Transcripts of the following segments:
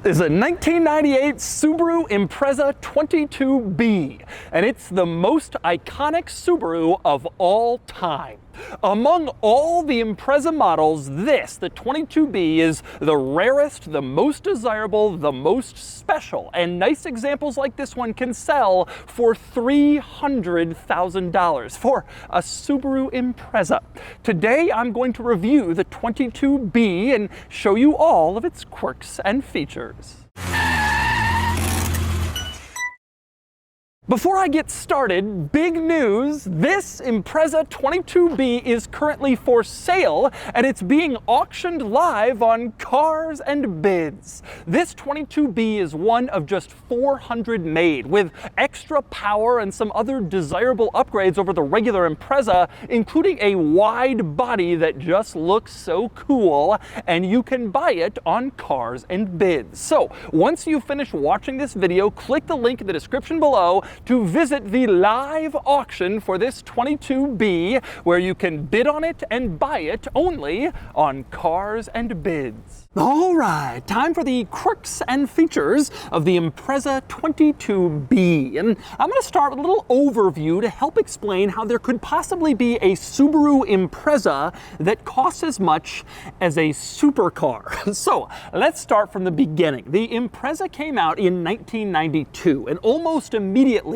is a 1998 Subaru Impreza 22B, and it's the most iconic Subaru of all time. Among all the Impreza models, this, the 22B, is the rarest, the most desirable, the most special, and nice examples like this one can sell for $300,000 for a Subaru Impreza. Today I'm going to review the 22B and show you all of its quirks and features. Before I get started, big news, this Impreza 22B is currently for sale and it's being auctioned live on Cars and Bids. This 22B is one of just 400 made with extra power and some other desirable upgrades over the regular Impreza, including a wide body that just looks so cool, and you can buy it on Cars and Bids. So once you finish watching this video, click the link in the description below to visit the live auction for this 22B, where you can bid on it and buy it only on Cars and Bids. All right, time for the quirks and features of the Impreza 22B. And I'm going to start with a little overview to help explain how there could possibly be a Subaru Impreza that costs as much as a supercar. So let's start from the beginning. The Impreza came out in 1992, and almost immediately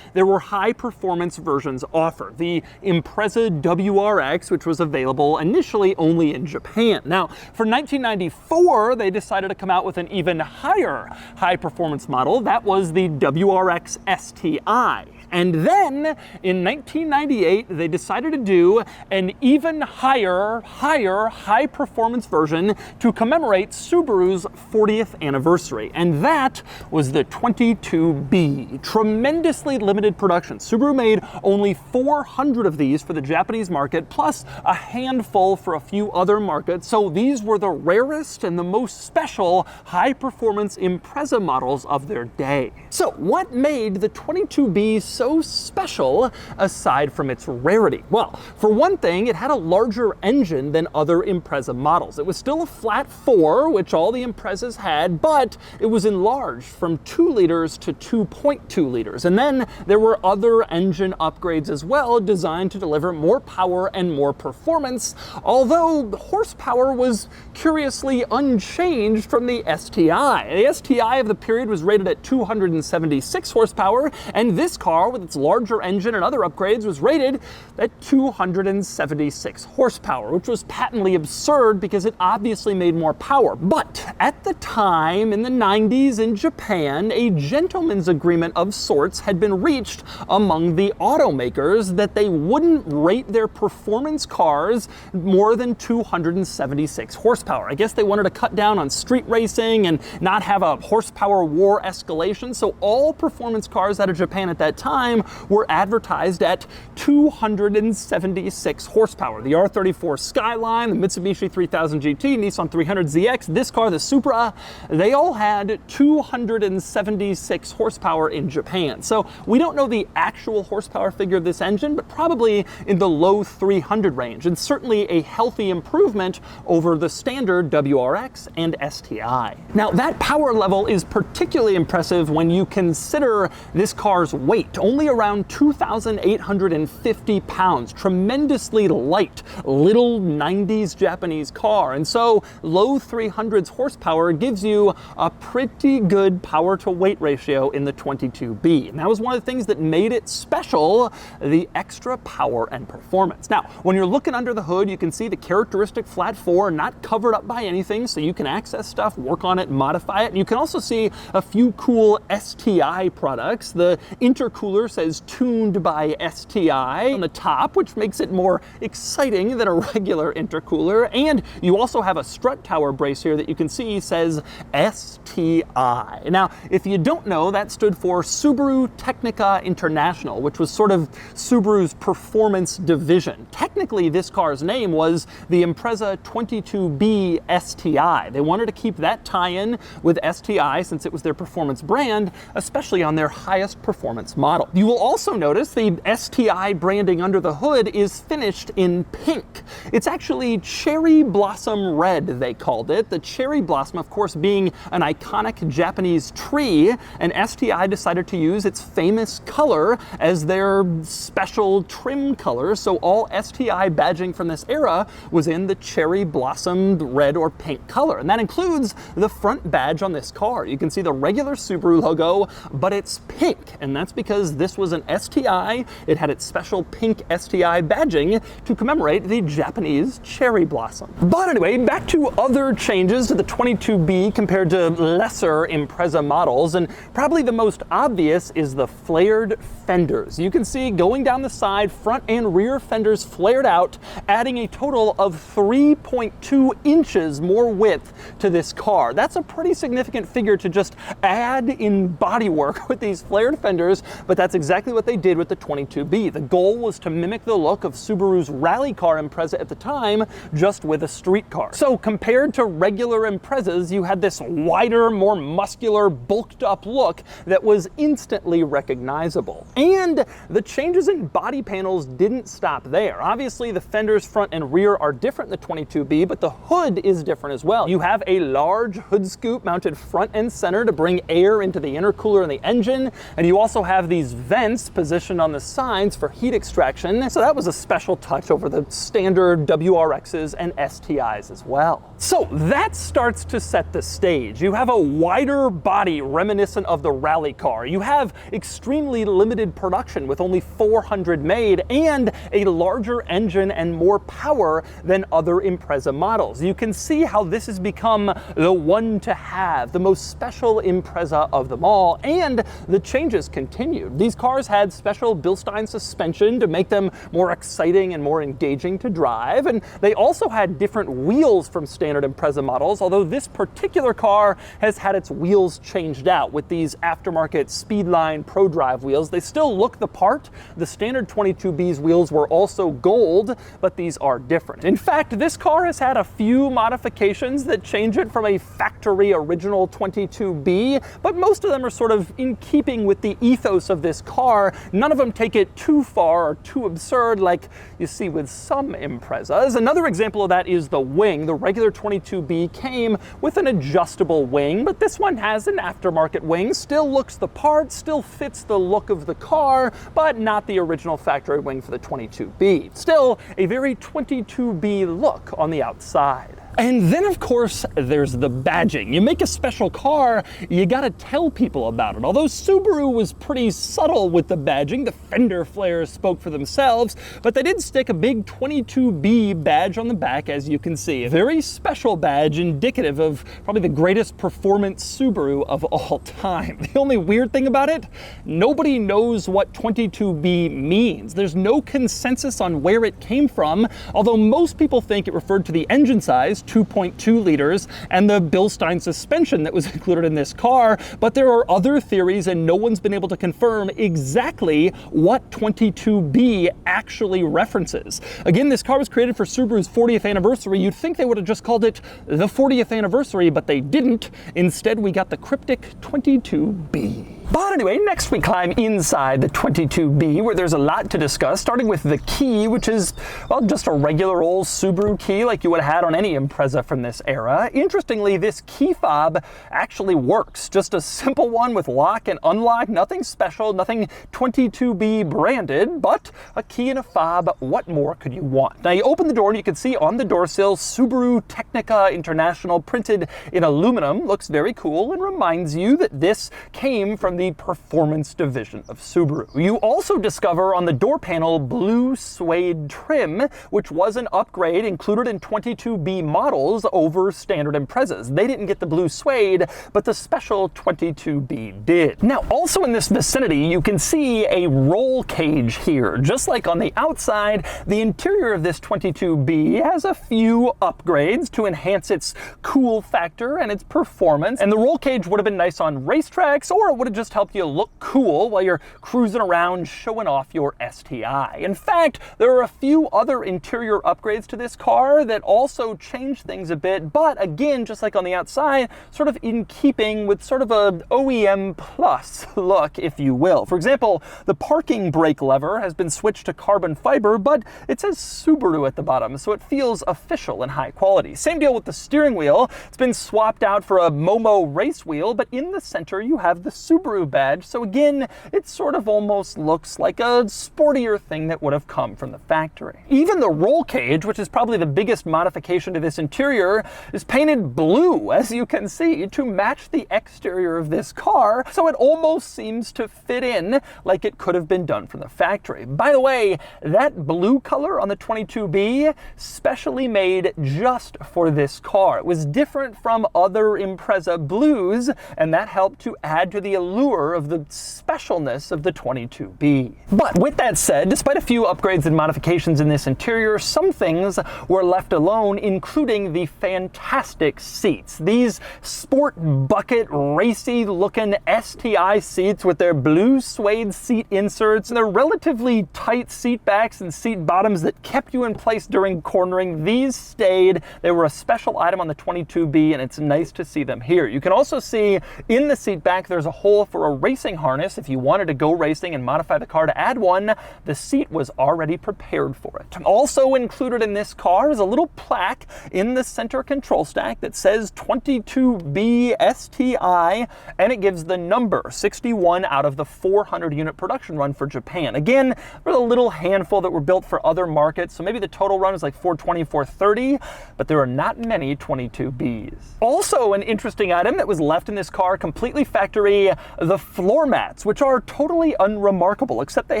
there were high-performance versions offered. The Impreza WRX, which was available initially only in Japan. Now, for 1994, they decided to come out with an even higher high-performance model. That was the WRX STI. And then in 1998, they decided to do an even higher high-performance version to commemorate Subaru's 40th anniversary. And that was the 22B. Tremendously limited production. Subaru made only 400 of these for the Japanese market, plus a handful for a few other markets. So these were the rarest and the most special high-performance Impreza models of their day. So what made the 22B so special aside from its rarity? Well, for one thing, it had a larger engine than other Impreza models. It was still a flat 4, which all the Imprezas had, but it was enlarged from 2 liters to 2.2 liters. And then there were other engine upgrades as well, designed to deliver more power and more performance, although horsepower was curiously unchanged from the STI. The STI of the period was rated at 276 horsepower, and this car, with its larger engine and other upgrades, was rated at 276 horsepower, which was patently absurd because it obviously made more power. But at the time, in the 90s in Japan, a gentleman's agreement of sorts had been reached among the automakers that they wouldn't rate their performance cars more than 276 horsepower. I guess they wanted to cut down on street racing and not have a horsepower war escalation, so all performance cars out of Japan at that time were advertised at 276 horsepower. The R34 Skyline, the Mitsubishi 3000 GT, Nissan 300ZX, this car, the Supra, they all had 276 horsepower in Japan. So we don't know the actual horsepower figure of this engine, but probably in the low 300 range, and certainly a healthy improvement over the standard WRX and STI. Now, that power level is particularly impressive when you consider this car's weight, only around 2,850 pounds, tremendously light, little 90s Japanese car. And so low 300s horsepower gives you a pretty good power to weight ratio in the 22B. And that was one of the things that made it special, the extra power and performance. Now, when you're looking under the hood, you can see the characteristic flat 4, not covered up by anything, so you can access stuff, work on it, modify it. And you can also see a few cool STI products. The intercooler says tuned by STI on the top, which makes it more exciting than a regular intercooler. And you also have a strut tower brace here that you can see says STI. Now, if you don't know, that stood for Subaru Technica International, which was sort of Subaru's performance division. Technically, this car's name was the Impreza 22B STI. They wanted to keep that tie-in with STI since it was their performance brand, especially on their highest performance model. well. You will also notice the STI branding under the hood is finished in pink. It's actually cherry blossom red, they called it. The cherry blossom, of course, being an iconic Japanese tree, and STI decided to use its famous color as their special trim color, so all STI badging from this era was in the cherry blossomed red or pink color, and that includes the front badge on this car. You can see the regular Subaru logo, but it's pink, and that's because this was an STI. It had its special pink STI badging to commemorate the Japanese cherry blossom. But anyway, back to other changes to the 22B compared to lesser Impreza models, and probably the most obvious is the flared fenders. You can see going down the side, front and rear fenders flared out, adding a total of 3.2 inches more width to this car. That's a pretty significant figure to just add in bodywork with these flared fenders, but that's exactly what they did with the 22B. The goal was to mimic the look of Subaru's rally car Impreza at the time, just with a street car. So compared to regular Imprezas, you had this wider, more muscular, bulked up look that was instantly recognizable. And the changes in body panels didn't stop there. Obviously, the fenders front and rear are different in the 22B, but the hood is different as well. You have a large hood scoop mounted front and center to bring air into the intercooler and the engine, and you also have these vents positioned on the sides for heat extraction, so that was a special touch over the standard WRXs and STIs as well. So that starts to set the stage. You have a wider body reminiscent of the rally car. You have extremely limited production with only 400 made, and a larger engine and more power than other Impreza models. You can see how this has become the one to have, the most special Impreza of them all, and the changes continued. These cars had special Bilstein suspension to make them more exciting and more engaging to drive, and they also had different wheels from standard Impreza models, although this particular car has had its wheels changed out with these aftermarket Speedline Pro Drive wheels. They still look the part. The standard 22B's wheels were also gold, but these are different. In fact, this car has had a few modifications that change it from a factory original 22B, but most of them are sort of in keeping with the ethos of this car. None of them take it too far or too absurd like you see with some Imprezas. Another example of that is the wing. The regular 22B came with an adjustable wing, but this one has an aftermarket wing. Still looks the part, still fits the look of the car, but not the original factory wing for the 22B. Still a very 22B look on the outside. And then, of course, there's the badging. You make a special car, you gotta tell people about it. Although Subaru was pretty subtle with the badging, the fender flares spoke for themselves, but they did stick a big 22B badge on the back, as you can see. A very special badge indicative of probably the greatest performance Subaru of all time. The only weird thing about it, nobody knows what 22B means. There's no consensus on where it came from, although most people think it referred to the engine size, 2.2 liters, and the Bilstein suspension that was included in this car, but there are other theories and no one's been able to confirm exactly what 22B actually references. Again, this car was created for Subaru's 40th anniversary. You'd think they would have just called it the 40th anniversary, but they didn't. Instead, we got the cryptic 22B. But anyway, next we climb inside the 22B, where there's a lot to discuss, starting with the key, which is, well, just a regular old Subaru key like you would have had on any Impreza from this era. Interestingly, this key fob actually works. Just a simple one with lock and unlock, nothing special, nothing 22B branded, but a key and a fob. What more could you want? Now you open the door and you can see on the door sill Subaru Technica International printed in aluminum. Looks very cool and reminds you that this came from the performance division of Subaru. You also discover on the door panel blue suede trim, which was an upgrade included in 22B models over standard Imprezas. They didn't get the blue suede, but the special 22B did. Now, also in this vicinity, you can see a roll cage here. Just like on the outside, the interior of this 22B has a few upgrades to enhance its cool factor and its performance, and the roll cage would have been nice on racetracks, or it would have just just help you look cool while you're cruising around showing off your STI. In fact, there are a few other interior upgrades to this car that also change things a bit, but again, just like on the outside, sort of in keeping with sort of a OEM plus look, if you will. For example, the parking brake lever has been switched to carbon fiber, but it says Subaru at the bottom, so it feels official and high quality. Same deal with the steering wheel. It's been swapped out for a Momo race wheel, but in the center you have the Subaru badge, so again, it sort of almost looks like a sportier thing that would have come from the factory. Even the roll cage, which is probably the biggest modification to this interior, is painted blue, as you can see, to match the exterior of this car, so it almost seems to fit in like it could have been done from the factory. By the way, that blue color on the 22B, specially made just for this car. It was different from other Impreza blues, and that helped to add to the allure of the specialness of the 22B. But with that said, despite a few upgrades and modifications in this interior, some things were left alone, including the fantastic seats. These sport bucket racy looking STI seats with their blue suede seat inserts and their relatively tight seat backs and seat bottoms that kept you in place during cornering. These stayed. They were a special item on the 22B, and it's nice to see them here. You can also see in the seat back there's a hole for a racing harness. If you wanted to go racing and modify the car to add one, the seat was already prepared for it. Also included in this car is a little plaque in the center control stack that says 22B STI, and it gives the number 61 out of the 400 unit production run for Japan. Again, there's a little handful that were built for other markets, so maybe the total run is like 420, 430, but there are not many 22Bs. Also an interesting item that was left in this car completely factory, the floor mats, which are totally unremarkable, except they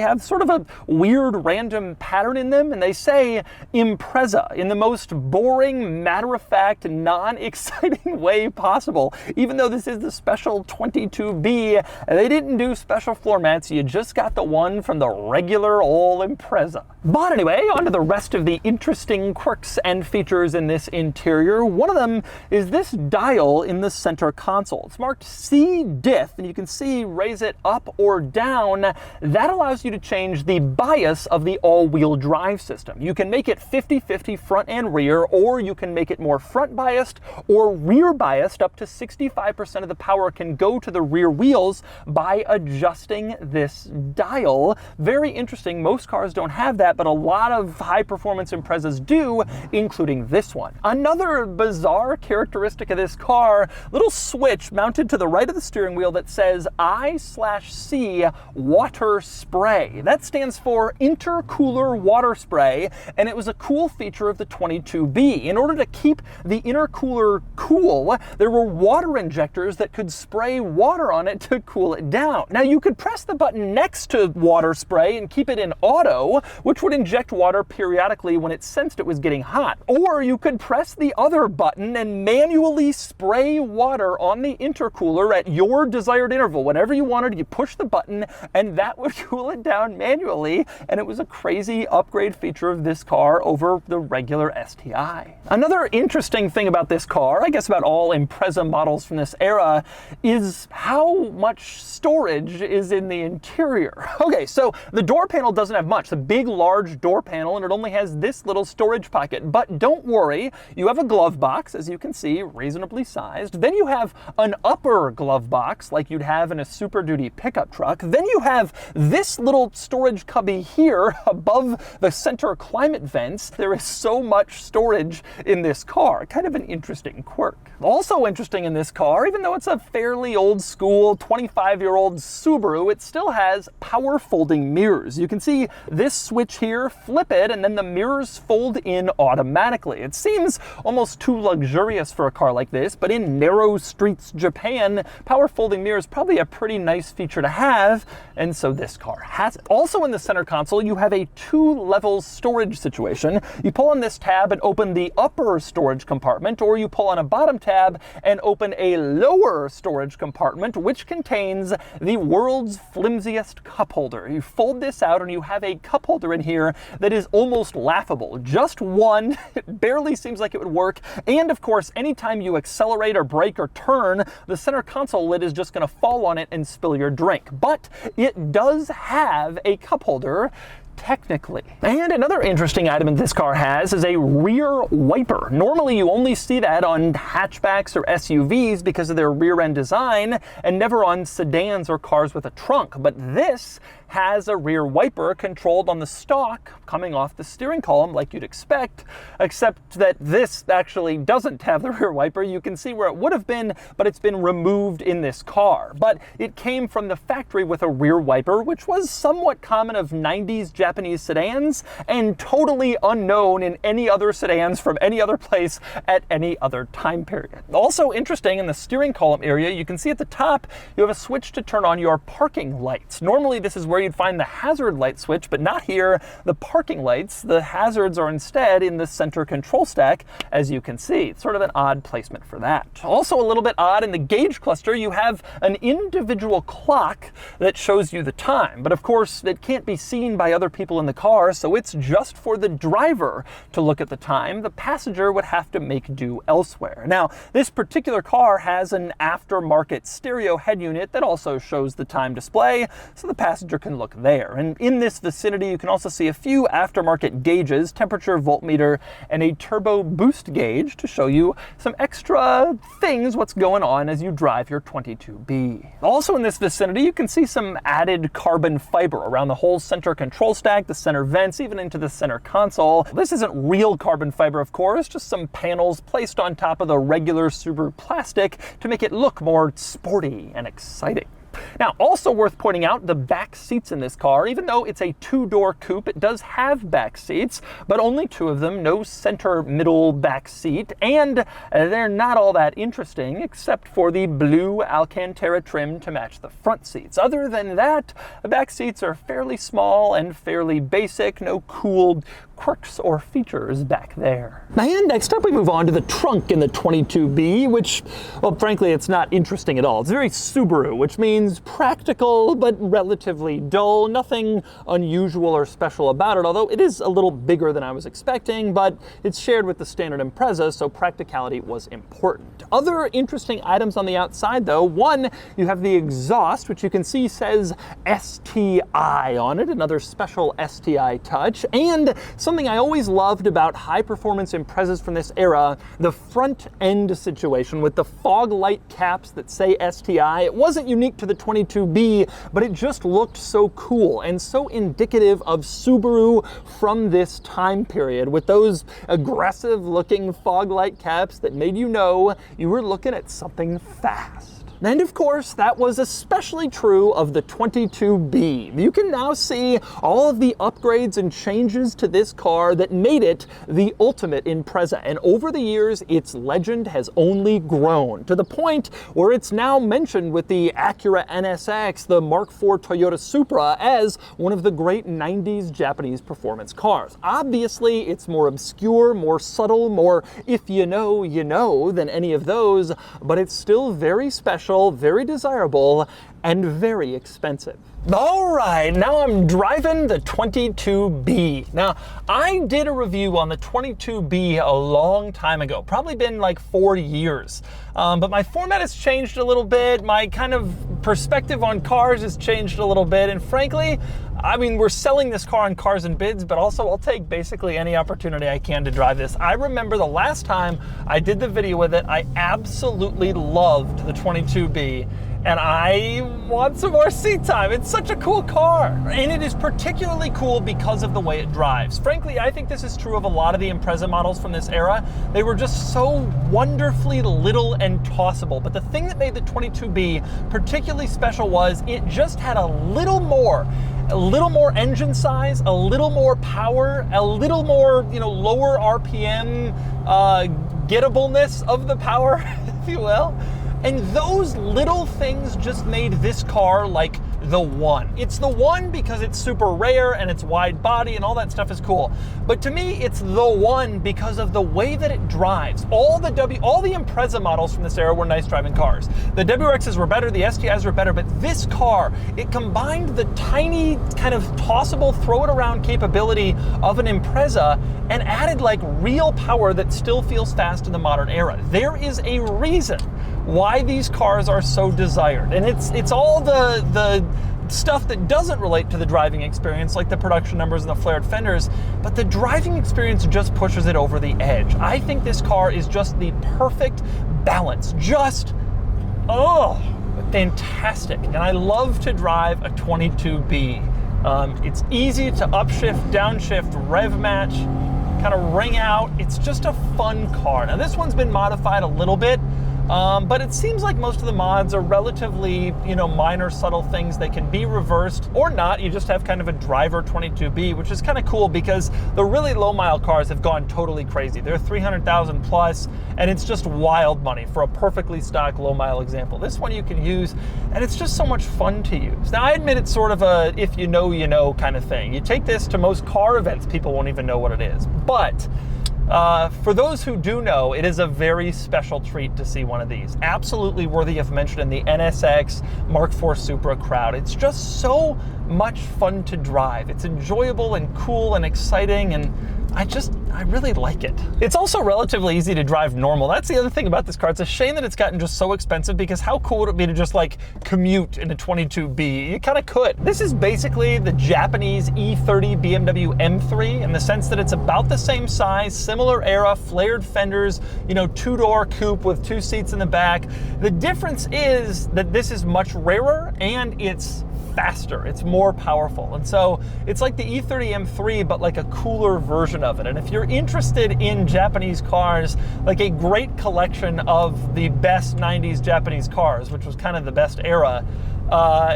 have sort of a weird random pattern in them, and they say Impreza in the most boring, matter-of-fact, non-exciting way possible. Even though this is the special 22B, they didn't do special floor mats, you just got the one from the regular old Impreza. But anyway, on to the rest of the interesting quirks and features in this interior. One of them is this dial in the center console. It's marked C diff, and you can see raise it up or down. That allows you to change the bias of the all-wheel drive system. You can make it 50-50 front and rear, or you can make it more front biased or rear biased. Up to 65% of the power can go to the rear wheels by adjusting this dial. Very interesting. Most cars don't have that, but a lot of high-performance Imprezas do, including this one. Another bizarre characteristic of this car, little switch mounted to the right of the steering wheel that says I/C water spray. That stands for intercooler water spray, and it was a cool feature of the 22B. In order to keep the intercooler cool, there were water injectors that could spray water on it to cool it down. Now you could press the button next to water spray and keep it in auto, which would inject water periodically when it sensed it was getting hot. Or you could press the other button and manually spray water on the intercooler at your desired interval. Whenever you wanted, you push the button and that would cool it down manually, and it was a crazy upgrade feature of this car over the regular STI. Another interesting thing about this car, I guess about all Impreza models from this era, is how much storage is in the interior. Okay, so the door panel doesn't have much. The big, large door panel, and it only has this little storage pocket. But don't worry, you have a glove box, as you can see, reasonably sized. Then you have an upper glove box, like you'd have in a Super Duty pickup truck. Then you have this little storage cubby here above the center climate vents. There is so much storage in this car. Kind of an interesting quirk. Also interesting in this car, even though it's a fairly old school 25-year-old Subaru, it still has power folding mirrors. You can see this switch here, flip it, and then the mirrors fold in automatically. It seems almost too luxurious for a car like this, but in narrow streets Japan, power folding mirrors probably a pretty nice feature to have, and so this car has it. Also in the center console, you have a 2-level storage situation. You pull on this tab and open the upper storage compartment, or you pull on a bottom tab and open a lower storage compartment, which contains the world's flimsiest cup holder. You fold this out and you have a cup holder in here that is almost laughable. Just one, it barely seems like it would work, and of course, anytime you accelerate or brake or turn, the center console lid is just going to fall fall on it and spill your drink. But it does have a cup holder, technically. And another interesting item this car has is a rear wiper. Normally you only see that on hatchbacks or SUVs because of their rear end design, and never on sedans or cars with a trunk. But this has a rear wiper controlled on the stalk coming off the steering column like you'd expect, except that this actually doesn't have the rear wiper. You can see where it would have been, but it's been removed in this car. But it came from the factory with a rear wiper, which was somewhat common of 90s Japanese sedans and totally unknown in any other sedans from any other place at any other time period. Also interesting, in the steering column area, you can see at the top you have a switch to turn on your parking lights. Normally this is where you'd find the hazard light switch, but not here. The parking lights, the hazards are instead in the center control stack, as you can see. It's sort of an odd placement for that. Also a little bit odd, in the gauge cluster you have an individual clock that shows you the time, but of course it can't be seen by other people in the car, so it's just for the driver to look at the time. The passenger would have to make do elsewhere. Now, this particular car has an aftermarket stereo head unit that also shows the time display, so the passenger can look there. And in this vicinity, you can also see a few aftermarket gauges, temperature, voltmeter, and a turbo boost gauge to show you some extra things, what's going on as you drive your 22B. Also in this vicinity, you can see some added carbon fiber around the whole center control stack, the center vents, even into the center console. This isn't real carbon fiber, of course, just some panels placed on top of the regular Subaru plastic to make it look more sporty and exciting. Now, also worth pointing out, the back seats in this car. Even though it's a two-door coupe, it does have back seats, but only two of them, no center middle back seat, and they're not all that interesting except for the blue Alcantara trim to match the front seats. Other than that, the back seats are fairly small and fairly basic, no cool quirks or features back there. And next up we move on to the trunk in the 22B, which, well, frankly, it's not interesting at all. It's very Subaru, which means practical but relatively dull. Nothing unusual or special about it, although it is a little bigger than I was expecting, but it's shared with the standard Impreza, so practicality was important. Other interesting items on the outside, though. One, you have the exhaust, which you can see says STI on it, another special STI touch, and something I always loved about high-performance Imprezas from this era, the front-end situation with the fog light caps that say STI. It wasn't unique to the 22B, but it just looked so cool and so indicative of Subaru from this time period, with those aggressive-looking fog light caps that made you know you were looking at something fast. And of course, that was especially true of the 22B. You can now see all of the upgrades and changes to this car that made it the ultimate Impreza. And over the years, its legend has only grown to the point where it's now mentioned with the Acura NSX, the Mark IV Toyota Supra, as one of the great 90s Japanese performance cars. Obviously, it's more obscure, more subtle, more if you know, you know than any of those, but it's still very special, very desirable, and very expensive. All right, now I'm driving the 22B. Now, I did a review on the 22B a long time ago, probably been like 4 years. But my format has changed a little bit. My kind of perspective on cars has changed a little bit. And frankly, I mean, we're selling this car on Cars and Bids, but also I'll take basically any opportunity I can to drive this. I remember the last time I did the video with it, I absolutely loved the 22B. And I want some more seat time. It's such a cool car. And it is particularly cool because of the way it drives. Frankly, I think this is true of a lot of the Impreza models from this era. They were just so wonderfully little and tossable. But the thing that made the 22B particularly special was it just had a little more engine size, a little more power, a little more, lower RPM gettableness of the power, if you will. And those little things just made this car like the one. It's the one because it's super rare and it's wide body and all that stuff is cool. But to me, it's the one because of the way that it drives. All the Impreza models from this era were nice driving cars. The WRXs were better, the STIs were better, but this car, it combined the tiny kind of tossable, throw it around capability of an Impreza and added like real power that still feels fast in the modern era. There is a reason why these cars are so desired. And it's all the stuff that doesn't relate to the driving experience, like the production numbers and the flared fenders, but the driving experience just pushes it over the edge. I think this car is just the perfect balance. Just, fantastic. And I love to drive a 22B. It's easy to upshift, downshift, rev match, kind of ring out. It's just a fun car. Now this one's been modified a little bit, but it seems like most of the mods are relatively, minor, subtle things. They can be reversed or not. You just have kind of a driver 22B, which is kind of cool because the really low mile cars have gone totally crazy. They're 300,000 plus, and it's just wild money for a perfectly stock low mile example. This one you can use, and it's just so much fun to use. Now I admit it's sort of a if you know kind of thing. You take this to most car events, people won't even know what it is. But for those who do know, it is a very special treat to see one of these. Absolutely worthy of mention in the NSX Mark IV Supra crowd. It's just so much fun to drive. It's enjoyable and cool and exciting, and I really like it. It's also relatively easy to drive normal. That's the other thing about this car. It's a shame that it's gotten just so expensive, because how cool would it be to just like commute in a 22B? You kind of could. This is basically the Japanese E30 BMW M3 in the sense that it's about the same size, similar era, flared fenders, two-door coupe with 2 seats in the back. The difference is that this is much rarer and it's faster, it's more powerful. And so it's like the E30 M3, but like a cooler version of it. And if you're interested in Japanese cars, like a great collection of the best 90s Japanese cars, which was kind of the best era,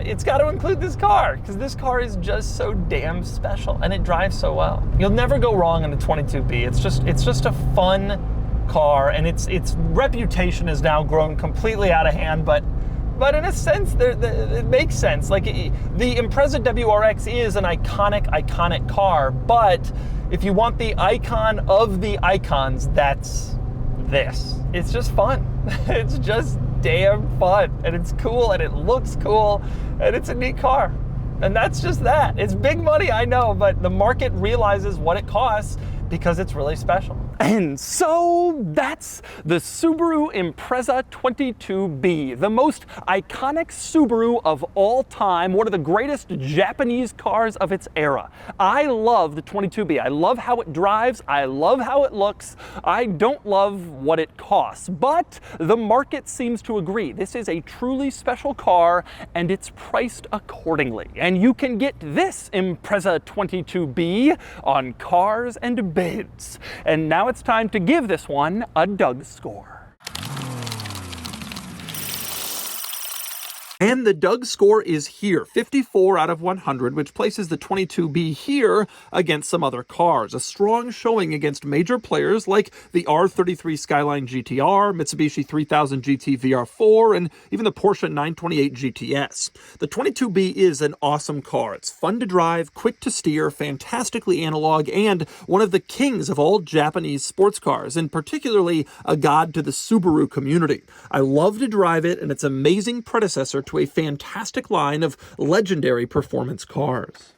it's got to include this car, because this car is just so damn special and it drives so well. You'll never go wrong in a 22B. It's just a fun car, and its reputation has now grown completely out of hand, but in a sense, it makes sense. Like the Impreza WRX is an iconic car, but if you want the icon of the icons, that's this. It's just fun. It's just damn fun, and it's cool, and it looks cool, and it's a neat car. And that's just that. It's big money, I know, but the market realizes what it costs because it's really special. And so that's the Subaru Impreza 22B, the most iconic Subaru of all time, one of the greatest Japanese cars of its era. I love the 22B. I love how it drives. I love how it looks. I don't love what it costs, but the market seems to agree. This is a truly special car, and it's priced accordingly. And you can get this Impreza 22B on Cars and Bids. And now it's time to give this one a Doug score. And the Doug score is here, 54 out of 100, which places the 22B here against some other cars. A strong showing against major players like the R33 Skyline GTR, Mitsubishi 3000 GT VR4, and even the Porsche 928 GTS. The 22B is an awesome car. It's fun to drive, quick to steer, fantastically analog, and one of the kings of all Japanese sports cars, and particularly a god to the Subaru community. I love to drive it, and its amazing predecessor to a fantastic line of legendary performance cars.